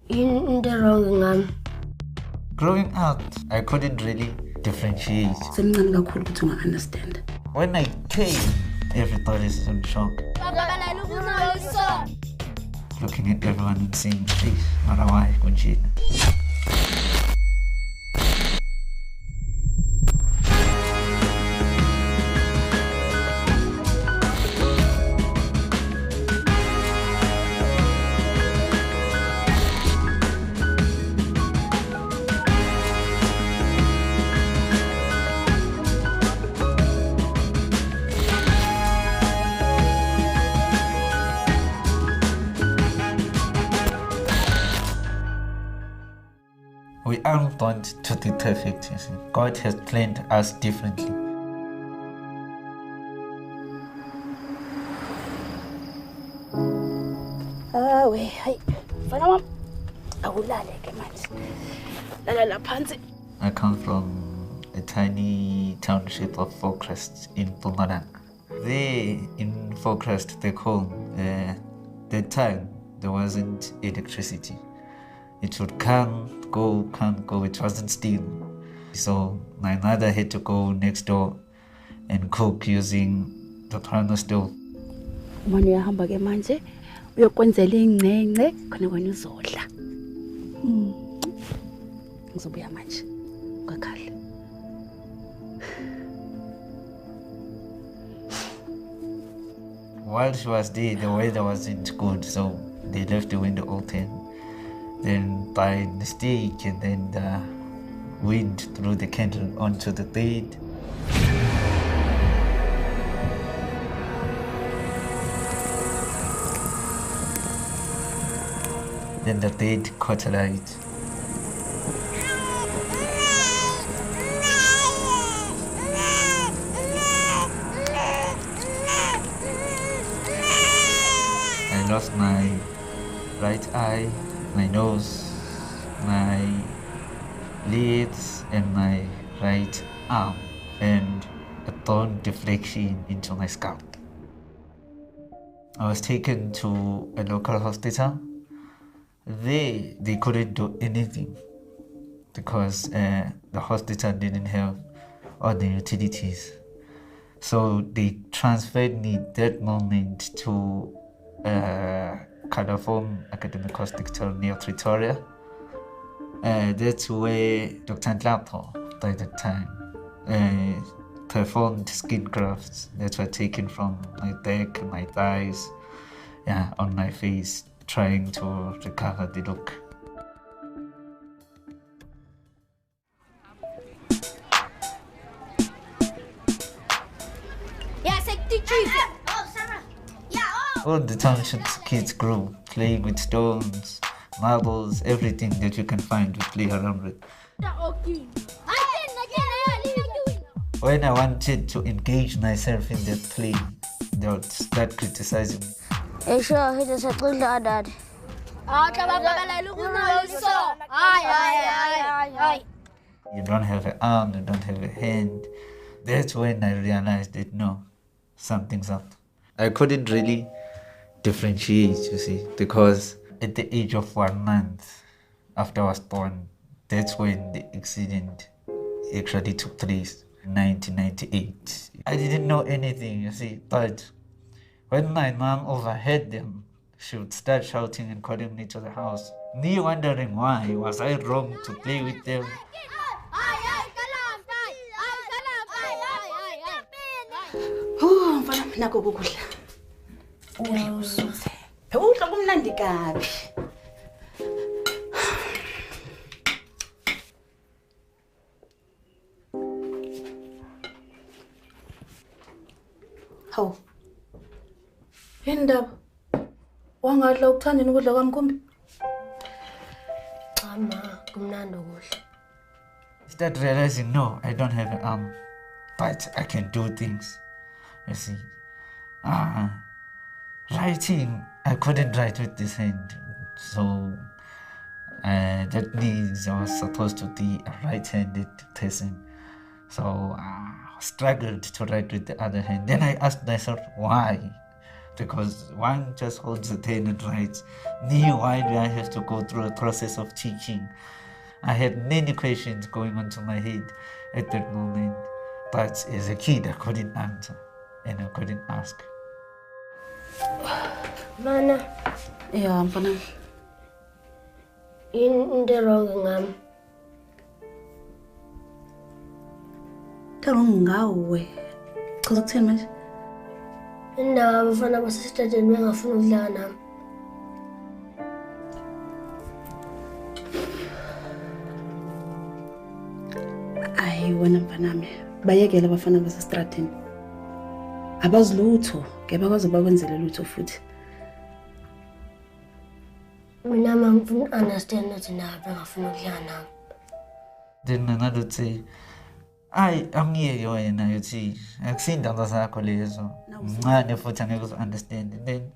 In the wrong Growing up, I couldn't really differentiate. Understand. When I came, everybody is in shock. Looking at everyone and saying, please, Marawai, Kunjina. We aren't born to be perfect, you see. God has planned us differently. I come from a tiny township of Forest in Mpumalanga. There in Forest, back home, that time there wasn't electricity. It would come, go, it wasn't still. So my mother had to go next door and cook using the piano stove. Uyahamba ke manje uyokwenzela ingcengce khona wena uzodla. Ngizobuya manje ngakhala. While she was there, the weather wasn't good, so they left the window open. Then by mistake, and then the wind threw the candle onto the bed. Then the bed caught alight. I lost my right eye, my nose, my lips, and my right arm, and a bone deflection into my scalp. I was taken to a local hospital. They couldn't do anything because the hospital didn't have all the utilities. So they transferred me that moment to California Academic Hospital near Pretoria. That's where Dr. Nhlapo, by that time, performed skin grafts that were taken from my back, my thighs, on my face, trying to recover the look. All the township's kids grew, playing with stones, marbles, everything that you can find to play around with. When I wanted to engage myself in that play, they would start criticizing me. You don't have an arm, you don't have a hand. That's when I realized that no, something's up. I couldn't really differentiate, you see, because at the age of 1 month after I was born, that's when the accident actually took place in 1998. I didn't know anything, you see, but when my mom overheard them, she would start shouting and calling me to the house. Me wondering why, was I wrong to play with them? Nako ukudla. Uyawusuze. Ukudla kumnandi kabi. Hawu. Indaba. Wangadla ukuthanda ukudla kwami kumbi? Cha ma, kumnandi ukudla. Start realizing, no, I don't have an arm, but I can do things. You see, writing, I couldn't write with this hand, so that means I was supposed to be a right-handed person. So I struggled to write with the other hand. Then I asked myself, why? because one just holds the pen and writes. Me, why do I have to go through a process of teaching? I had many questions going on to my head at that moment, but as a kid I couldn't answer and I couldn't ask. Mana, Yeah, mfana. into wrong ngam. Tell ngawe. Chaza kuthini manje? Indawo abafana basesitadeni bengafuni ukudlala nami. Hayi wena mfanami. Bayekele abafana basestrateni. Abazi lutho, ngeke bakwazi bakwenzele lutho futhi. Mina mangifuni understand ukuthi nabo bengafuni ukudlala nami. Then another would say, I'm here, you see, I've seen the other lezo. Mncane futhi angeke uzu-understand. And then,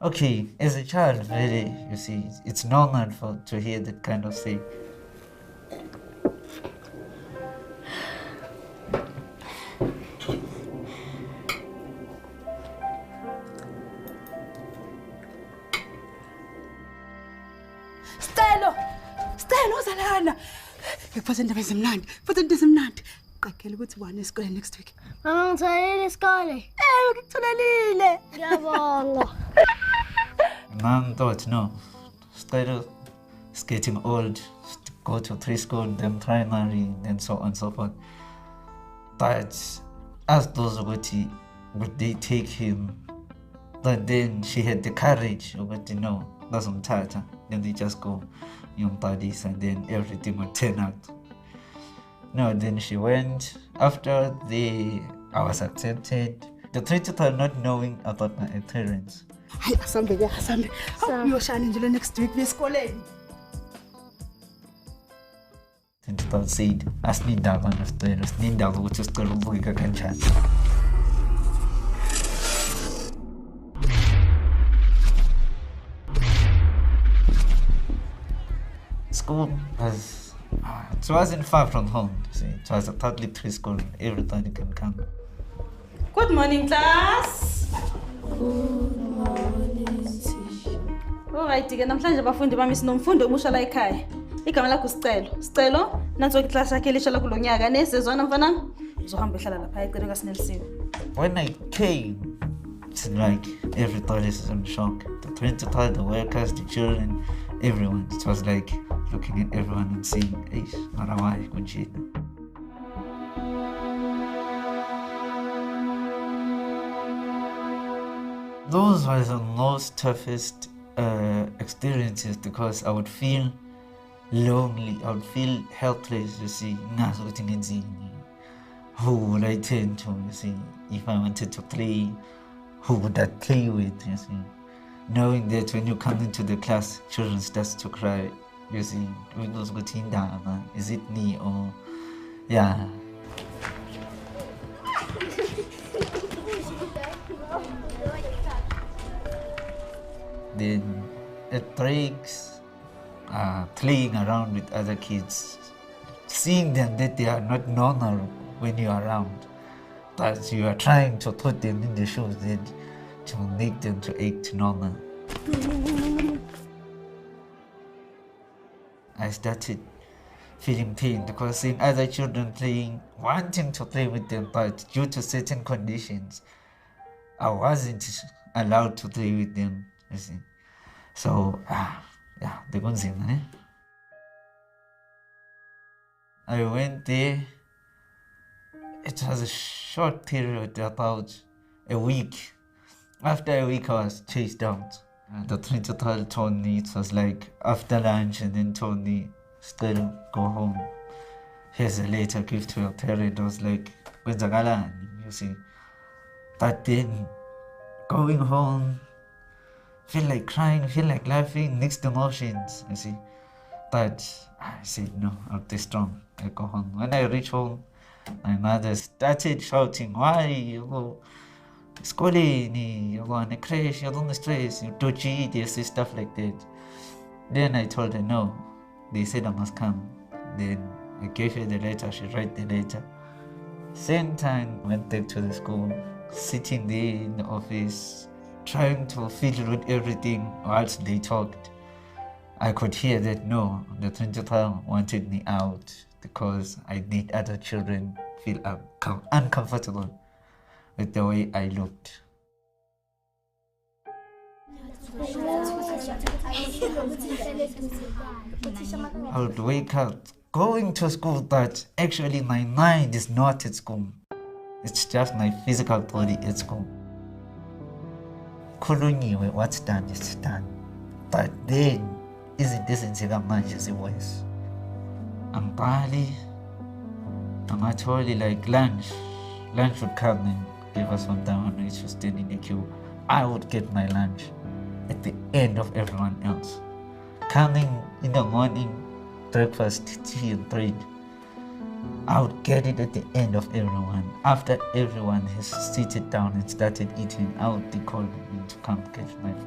okay, as a child, really, you see, it's normal to hear that kind of thing. Stelo zalana. Ngikuphatha indaba ezimnandi. Futhi into ezimnandi. Qakhela ukuthi ubani esikoleni next week. Mama ngitholile isikole. Ngikutholelile. Ngiyabonga. Mom thought, no, Skyler is getting old, go to preschool, then primary, then so on and so forth. But as those would they take him? But then she had the courage, no, doesn't matter. Then they just go young buddies and then everything would turn out. No, then she went. After I was accepted. The principal not knowing about my parents. Hayi asambe. Uyoshana nje next week esikoleni. Principal said, asinindaba nesicelo, sinindaba ukuthi isicelo ubukeka kanjani. School it wasn't far from home. See, it was a public preschool. Everybody can come. Good morning, class. Alright, ke namhlanje abafundi bami sinomfundo omusha la ekhaya. Igama lakho Sicelo, nanso iclass yakhe elisha kulonyaka nesezwana mfana. Uzohamba ehlala lapha ecele kaSnelisiwe. When I came, it's like everybody is in shock. The principal, the workers, the children, everyone. It was like looking at everyone and saying, "Hey, marawai kunjina." Those were the most toughest experiences because I would feel lonely, I would feel helpless, you see. Who would I turn to, you see? If I wanted to play, who would I play with, you see? Knowing that when you come into the class, children start to cry, you see. Is it me or, yeah. Then at breaks, playing around with other kids, seeing them that they are not normal when you are around, but you are trying to put them in the shoes that to make them to act normal. I started feeling pain because seeing other children playing, wanting to play with them, but due to certain conditions, I wasn't allowed to play with them, you see. So, yeah, the kunzima, eh? I went there. It was a short period, about a week. After a week, I was chased out. The principal told me it was like after lunch and then told me, still go home. Here's a letter, give to your parent. I was like, you see. But then going home, feel like crying, feel like laughing, mixed emotions, you see. But I said, no, I'll be strong. I go home. When I reach home, my mother started shouting, why you go schooling, you go on a crash, you're on the stress, you do GEDs, stuff like that. Then I told her, no. They said I must come. Then I gave her the letter, she read the letter. Same time, went back to the school, sitting there in the office, trying to fiddle with everything whilst they talked. I could hear that no, the principal wanted me out because I made other children feel uncomfortable with the way I looked. I would wake up going to school, but actually my mind is not at school. It's just my physical body at school. Khulunyiwe, what's done is done. But then, izinto ezenzeka manje ziwesi. Angibhali, angatholi like lunch would come and give us one time when we used to stand in the queue. I would get my lunch at the end of everyone else. Coming in the morning, breakfast, tea and bread, I would get it at the end of everyone. After everyone has seated down and started eating, I would be called in to come catch my food.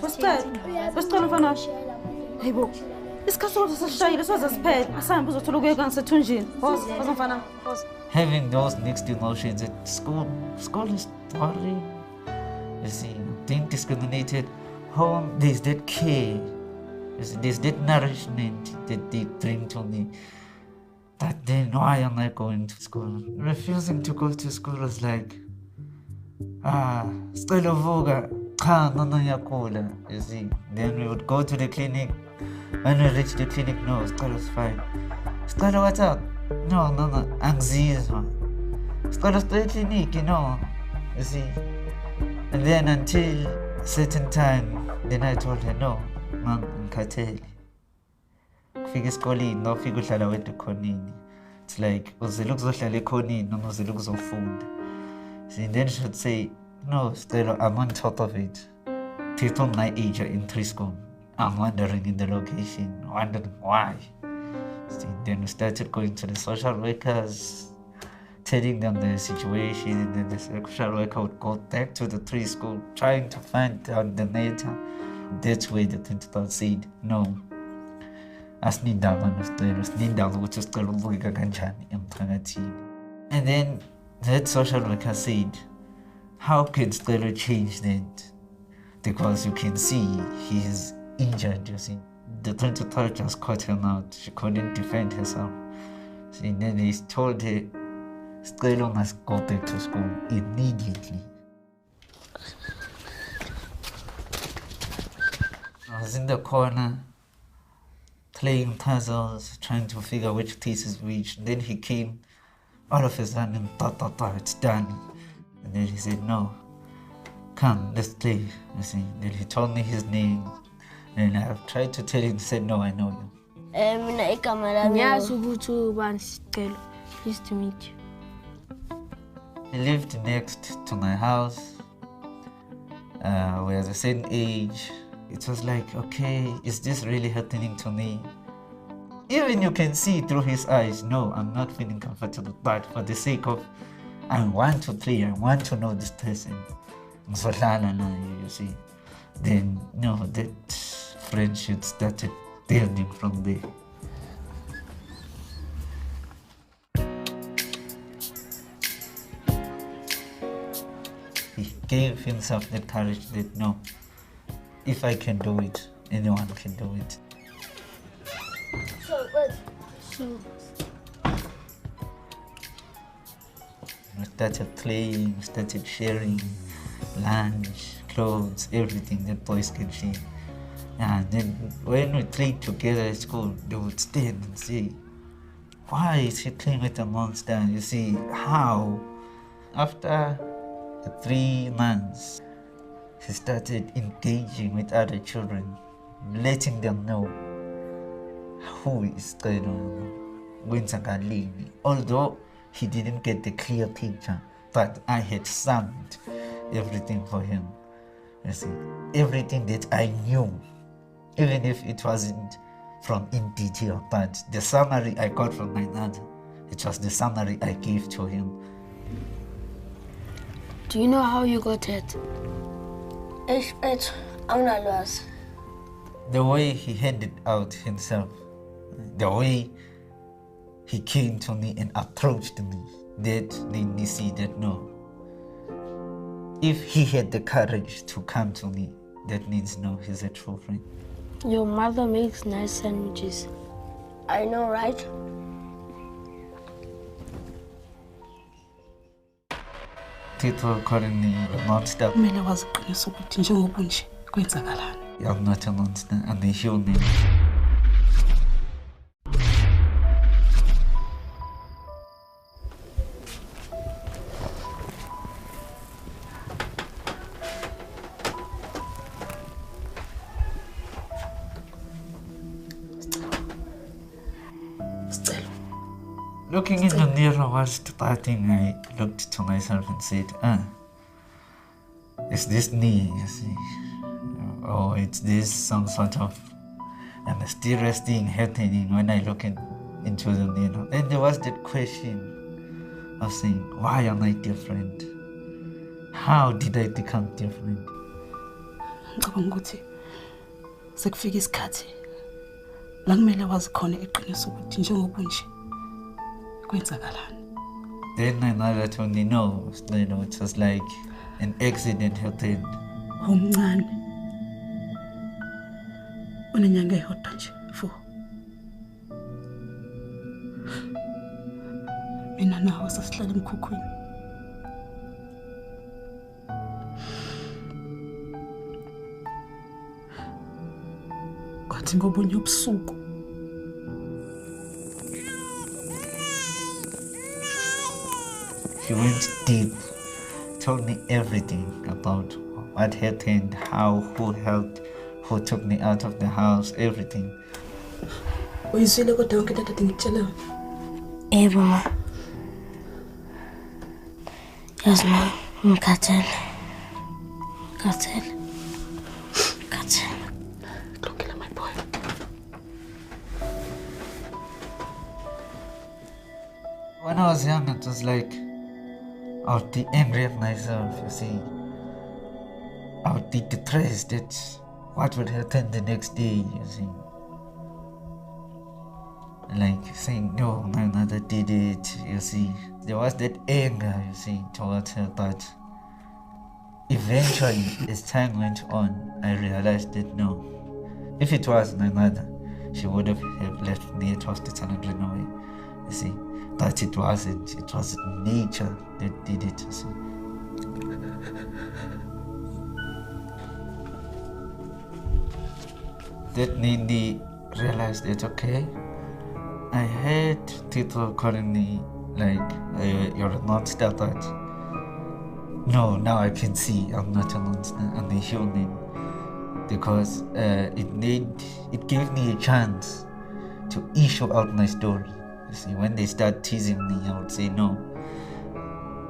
Wesicela mfana. Hayibo. Isikhathi sokuthi sishayile soze siphele. Asambe uzothola ukuyeka ngisethunjini. Woza mfana. Woza. Having those mixed emotions at school is boring. You see, being discriminated. Home, there's that care. There's that nourishment that they bring to me. But then why am I going to school? Refusing to go to school was like, Sicelokuhle, you see. Then we would go to the clinic. When we reach the clinic, no, Sicelo's fine. Sicelo, what's up? No, angizizwa. Sicelo stay clinic, you know. You see. And then until a certain time, then I told her, no, mom, ngikhathele. Kufika esikoleni, nofika uhlala wedwa ekhoneni. It's like, uzile ukuzohlala ekhoneni noma uzile ukuzofunda. See, then she would say, no, Stella, I'm on top of it. People my age are in preschool. I'm wondering in the location, wondering why. See, then we started going to the social workers, telling them the situation, and then the social worker would go back to the preschool, trying to find out the matter. That's where the principal said, no, asinindaba noSicelo, sinindaba ukuthi uSicelo ubukeka kanjani emphakathini. And then that social worker said, how can Sicelo change that? Because you can see he is injured, you see. The principal just caught him out. She couldn't defend herself. See, then he told her, Sicelo must go back to school immediately. I was in the corner playing puzzles, trying to figure which piece is which. Then he came, all of a sudden, it's done. And then he said, no, come, let's play. You see, then he told me his name. And I've tried to tell him, he said, no, I know you. Ngiyazi ukuthi ubani Sicelo. Pleased to meet you. He lived next to my house. We are the same age. It was like, okay, is this really happening to me? Even you can see through his eyes, no, I'm not feeling comfortable. But for the sake of, I want to play, I want to know this person. You see. Then, no, that friendship started building from there. He gave himself that courage that, no, if I can do it, anyone can do it. We started playing, started sharing lunch, clothes, everything that boys can share. And then when we played together at school, they would stand and say, why is he playing with a monster? You see, how? After 3 months, he started engaging with other children, letting them know who is Sicelokuhle. Although he didn't get the clear picture, but I had summed everything for him. You see, everything that I knew, even if it wasn't from in detail, but the summary I got from my dad, it was the summary I gave to him. Do you know how you got hurt? I'm not lost. The way he handed out himself, the way he came to me and approached me, that made me see that no, If he had the courage to come to me, that means no, he's a true friend. Your mother makes nice sandwiches. I know, right? People calling me a monster. Kumele waziqinisa ukuthi njengoba nje kwenzakalani. I'm not a monster, I'm a human. Looking in the mirror was starting, I looked to myself and said, is this me, you see? Or it's this some sort of a mysterious thing happening when I look into the mirror. And there was that question of saying, why am I different? How did I become different? Ngicabanga ukuthi sekufika isikhathi la kumele wazi khona iqiniso ukuthi njengoba nje kwenzakalani. Then my mother told me, no, you know, it was like an accident happened. Umncane. Unenyanga eyodwa nje fo. Mina nawe sasihlala emkhukhwini. Kwathi ngobunye ubusuku She went deep, told me everything about what happened, how, who helped, who took me out of the house, everything. uyizwile kodwa yonke into ngikutshela. Yebo ma. Yazi ma, ngikhathele. Ngikhathele. Kulungile my boy. When I was young, it was like I would be angry at myself, you see. I would be depressed at what would happen the next day, you see. Like saying, no, my mother did it, you see. There was that anger, you see, towards her, but eventually, as time went on, I realized that no, if it was my mother, she would have left me at hospital and run away, you see. But it wasn't. It was nature that did it. See. That made me realize that, okay, I had people calling me like, you're a monster, but no, now I can see I'm not a monster, I'm a human. Because it gave me a chance to issue out my story. You see, when they start teasing me, I would say no.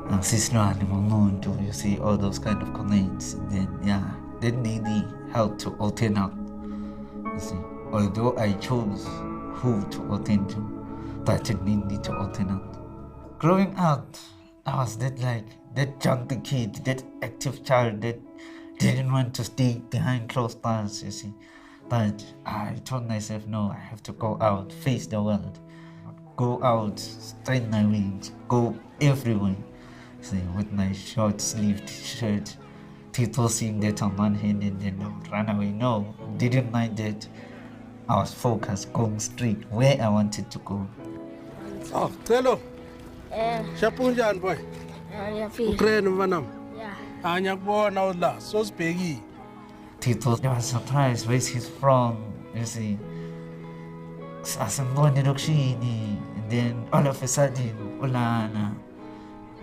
I'm Sicelokuhle Maduna, you see, all those kind of comments. And then, yeah, that made me help to open up. You see, although I chose who to open to, but it made me to open up. Growing up, I was that junkie kid, that active child that didn't want to stay behind closed doors, you see. But I told myself, no, I have to go out, face the world. Go out, spread my wings, go everywhere. See, with my short-sleeved shirt, people seeing that on one hand and then run away. No, didn't mind that. I was focused, going straight where I wanted to go. Oh, hello. Shapunjan boy. Ukraine manam. Anyakbona udla so spegi. People they were surprised where he's from, you see. And then all of a sudden, Ulana.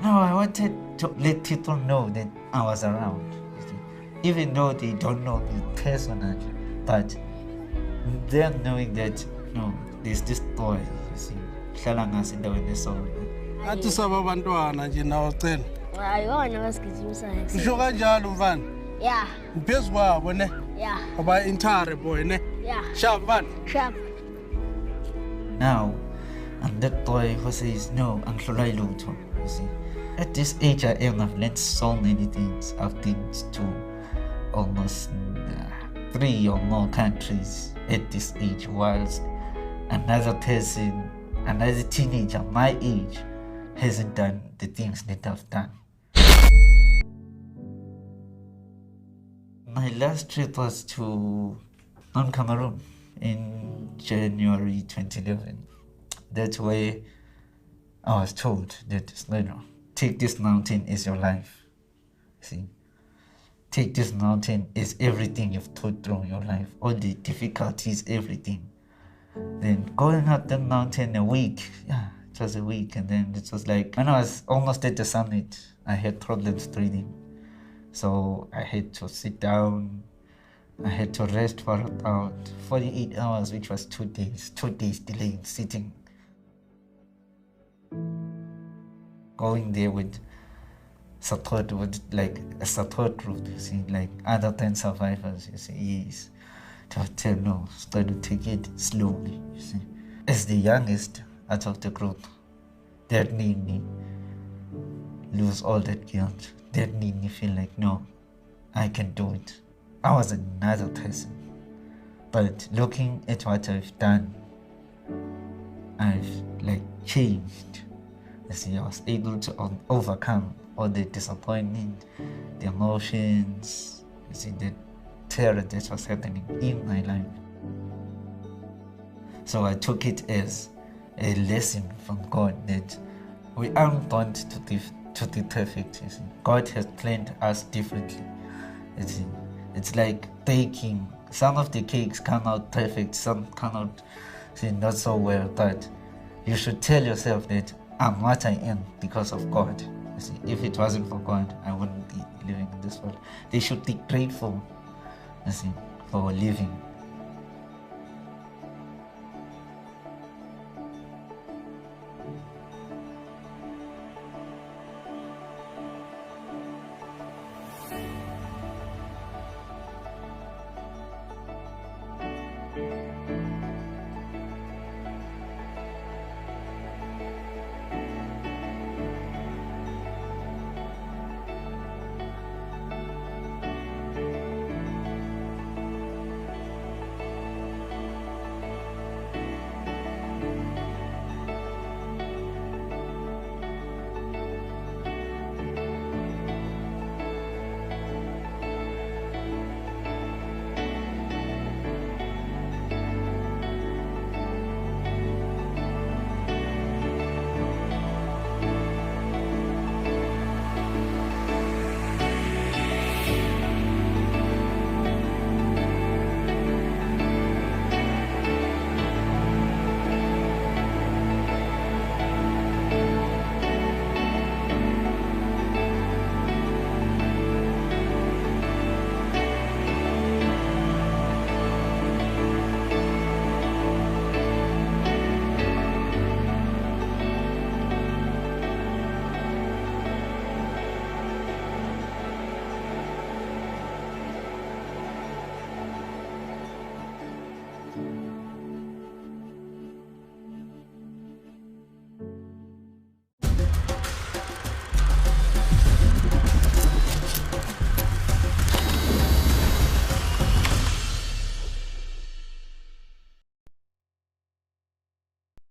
No, I wanted to let people know that I was around, you see. Even though they don't know me personally, but them knowing that, no, there's this boy, you see, Shalangas in the way so. Athi sababantwana nje nawo cela. Ayona wasigijimisa next. Usho kanjalo mfana? Yeah. Uphezulu kwabo ne? Yeah. Aba intare boy ne? Yeah. Sharp mfana. Sharp. Now, I'm that boy who says, no, I'm Hlolai Lutho, you see. At this age I am, I've learned so many things. I've been to almost 3 or more countries at this age, whilst another person, another teenager my age, hasn't done the things that I've done. My last trip was to Cameroon in January 2011. That's where I was told that, take this mountain as your life. See, take this mountain as everything you've taught through your life, all the difficulties, everything. Then going up the mountain a week, it was a week, and then it was like, when I was almost at the summit, I had problems breathing. So I had to sit down, I had to rest for about 48 hours, which was 2 days delayed sitting. Going there with support, with like a support group, you see, like other 10 survivors, you see, yes. To tell no, try to take it slowly, you see. As the youngest out of the group, that made me lose all that guilt. That made me feel like, no, I can do it. I was another person. But looking at what I've done, I've like changed. You see, I was able to overcome all the disappointment, the emotions, you see, the terror that was happening in my life. So I took it as a lesson from God that we aren't born to be perfect. You see. God has planned us differently. You see. It's like baking. Some of the cakes come out perfect, some come out not so well, but you should tell yourself that I'm what I am because of God. You see. If it wasn't for God, I wouldn't be living in this world. They should be grateful, you see, for living.